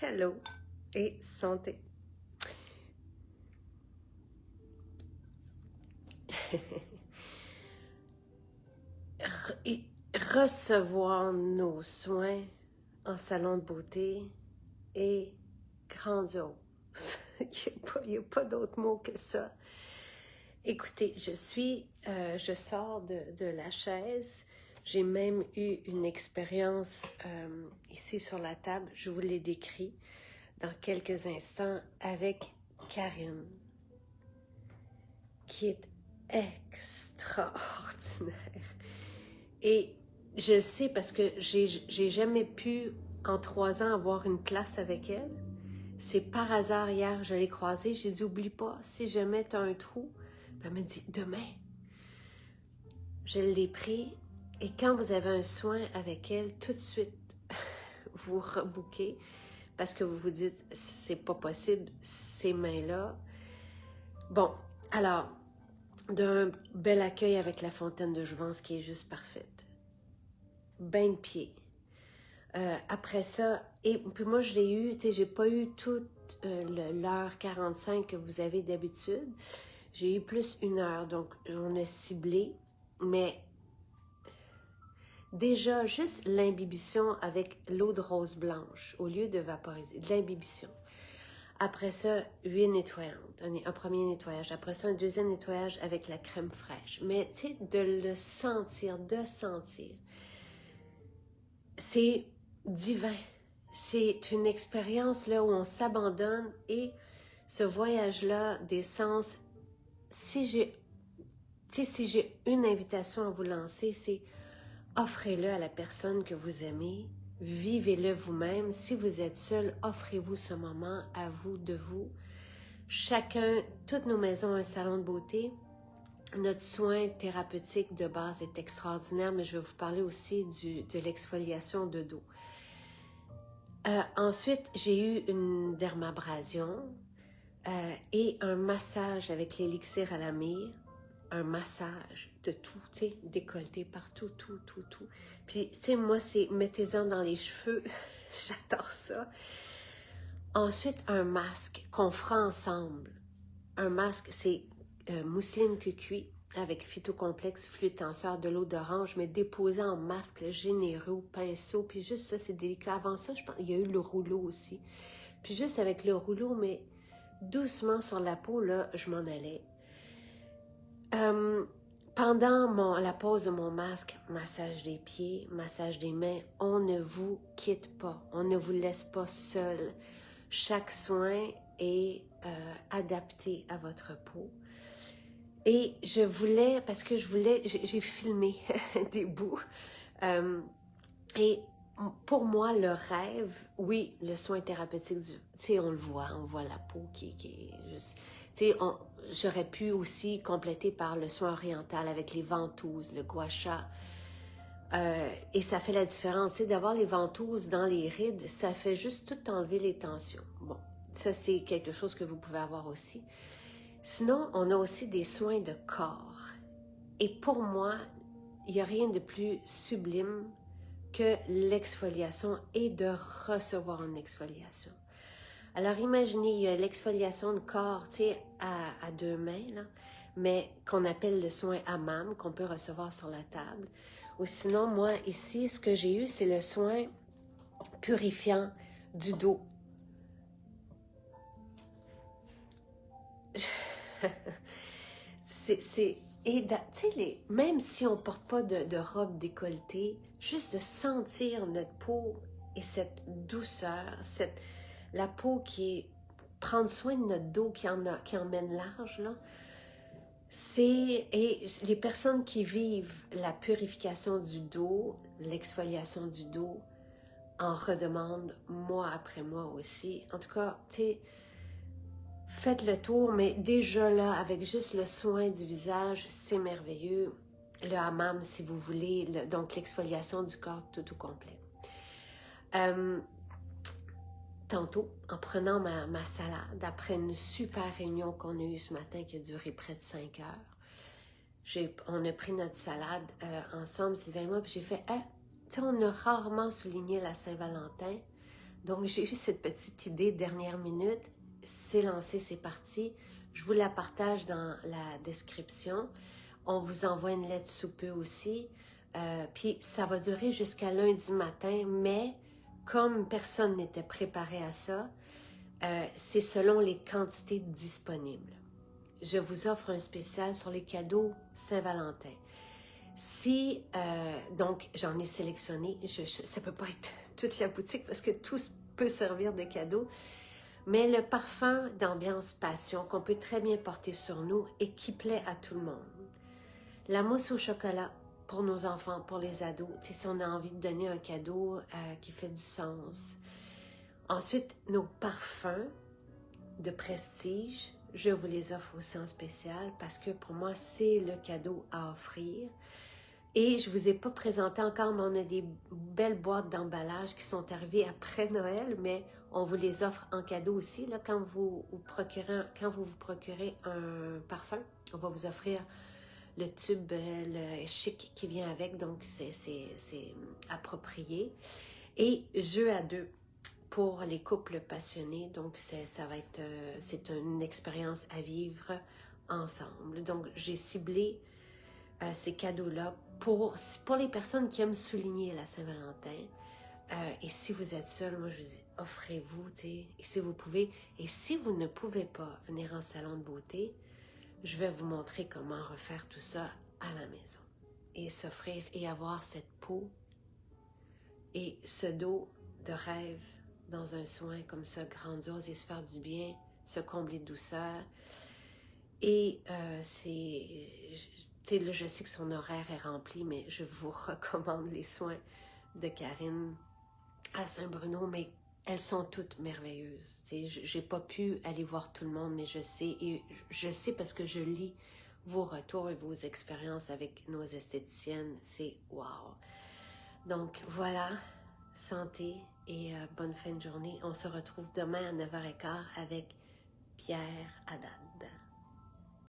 Hello et santé. Recevoir nos soins en salon de beauté est grandiose. Il n'y a pas d'autre mot que ça. Écoutez, je sors de la chaise. J'ai même eu une expérience ici sur la table. Je vous l'ai décrit dans quelques instants avec Karine, qui est extraordinaire. Et je sais parce que j'ai jamais pu en 3 ans avoir une place avec elle. C'est par hasard hier, je l'ai croisée, j'ai dit oublie pas, si jamais tu as un trou, elle me dit demain. Je l'ai pris et quand vous avez un soin avec elle, tout de suite vous rebooquez parce que vous vous dites c'est pas possible, ces mains-là. Bon, alors, d'un bel accueil avec la fontaine de jouvence qui est juste parfaite. Bain de pied. Après ça, et puis moi je l'ai eu, tu sais, j'ai pas eu toute l'heure 45 que vous avez d'habitude. J'ai eu plus 1 heure, donc on a ciblé, mais déjà juste l'imbibition avec l'eau de rose blanche au lieu de vaporiser, de l'imbibition. Après ça, huile nettoyante, un premier nettoyage. Après ça, un deuxième nettoyage avec la crème fraîche. Mais tu sais, de le sentir, c'est divin. C'est une expérience là où on s'abandonne et ce voyage-là des sens, si j'ai une invitation à vous lancer, c'est offrez-le à la personne que vous aimez, vivez-le vous-même. Si vous êtes seul, offrez-vous ce moment à vous, de vous. Chacun, toutes nos maisons ont un salon de beauté. Notre soin thérapeutique de base est extraordinaire, mais je vais vous parler aussi de l'exfoliation de dos. Ensuite, j'ai eu une dermabrasion et un massage avec l'élixir à la myrrhe. Un massage de tout, tu sais, décolleté partout, tout. Puis, tu sais, moi, c'est mettez-en dans les cheveux. J'adore ça. Ensuite, un masque qu'on fera ensemble. Un masque, c'est mousseline cucuit avec phytocomplexe, fluide tenseur, de l'eau d'orange, mais déposé en masque là, généreux, pinceau. Puis juste ça, c'est délicat. Avant ça, je pense, il y a eu le rouleau aussi. Puis juste avec le rouleau, mais doucement sur la peau, là, je m'en allais. Pendant la pause de mon masque, massage des pieds, massage des mains, on ne vous quitte pas, on ne vous laisse pas seul. Chaque soin est adapté à votre peau. Et je voulais, parce que j'ai filmé des bouts. Et pour moi, le rêve, oui, le soin thérapeutique, tu sais, on le voit, on voit la peau qui est juste... Tu sais, j'aurais pu aussi compléter par le soin oriental avec les ventouses, le gua sha. Et ça fait la différence, tu sais, d'avoir les ventouses dans les rides, ça fait juste tout enlever les tensions. Bon, ça c'est quelque chose que vous pouvez avoir aussi. Sinon, on a aussi des soins de corps. Et pour moi, il n'y a rien de plus sublime que l'exfoliation et de recevoir une exfoliation. Alors imaginez, il y a l'exfoliation de corps, tu sais, à 2 mains, là, mais qu'on appelle le soin hammam, qu'on peut recevoir sur la table. Ou sinon, moi, ici, ce que j'ai eu, c'est le soin purifiant du dos. Et tu sais, même si on ne porte pas de robe décolletée, juste de sentir notre peau et cette douceur, la peau qui est prendre soin de notre dos qui emmène large, là, et les personnes qui vivent la purification du dos, l'exfoliation du dos, en redemandent mois après mois aussi. En tout cas, tu sais, faites le tour, mais déjà là, avec juste le soin du visage, c'est merveilleux. Le hammam, si vous voulez, donc l'exfoliation du corps tout au complet. Tantôt, en prenant ma salade, après une super réunion qu'on a eue ce matin qui a duré près de 5 heures, on a pris notre salade ensemble, Sylvain et moi, puis j'ai fait, on a rarement souligné la Saint-Valentin Donc, j'ai eu cette petite idée dernière minute. C'est lancé, c'est parti. Je vous la partage dans la description. On vous envoie une lettre sous peu aussi. Puis, ça va durer jusqu'à lundi matin, mais comme personne n'était préparé à ça, c'est selon les quantités disponibles. Je vous offre un spécial sur les cadeaux Saint-Valentin. Si, donc, j'en ai sélectionné, ça ne peut pas être toute la boutique parce que tout peut servir de cadeau, mais le parfum d'ambiance passion qu'on peut très bien porter sur nous et qui plaît à tout le monde. La mousse au chocolat pour nos enfants, pour les ados, si on a envie de donner un cadeau qui fait du sens. Ensuite, nos parfums de prestige, je vous les offre aussi en spécial parce que pour moi, c'est le cadeau à offrir. Et je ne vous ai pas présenté encore, mais on a des belles boîtes d'emballage qui sont arrivées après Noël, mais on vous les offre en cadeau aussi. Là, quand vous vous procurez un parfum, on va vous offrir le tube le chic qui vient avec, donc c'est approprié. Et jeu à deux pour les couples passionnés, donc ça va être, c'est une expérience à vivre ensemble. Donc j'ai ciblé ces cadeaux-là pour les personnes qui aiment souligner la Saint-Valentin. Et si vous êtes seul, moi je vous dis, offrez-vous, et si vous pouvez. Et si vous ne pouvez pas venir en salon de beauté, je vais vous montrer comment refaire tout ça à la maison. Et s'offrir et avoir cette peau et ce dos de rêve dans un soin comme ça, grandiose, et se faire du bien, se combler de douceur. Et là, je sais que son horaire est rempli, mais je vous recommande les soins de Karine à Saint-Bruno, mais elles sont toutes merveilleuses. Je n'ai pas pu aller voir tout le monde, mais je sais, et je sais parce que je lis vos retours et vos expériences avec nos esthéticiennes. C'est wow! Donc voilà, santé et bonne fin de journée. On se retrouve demain à 9h15 avec Pierre Haddad.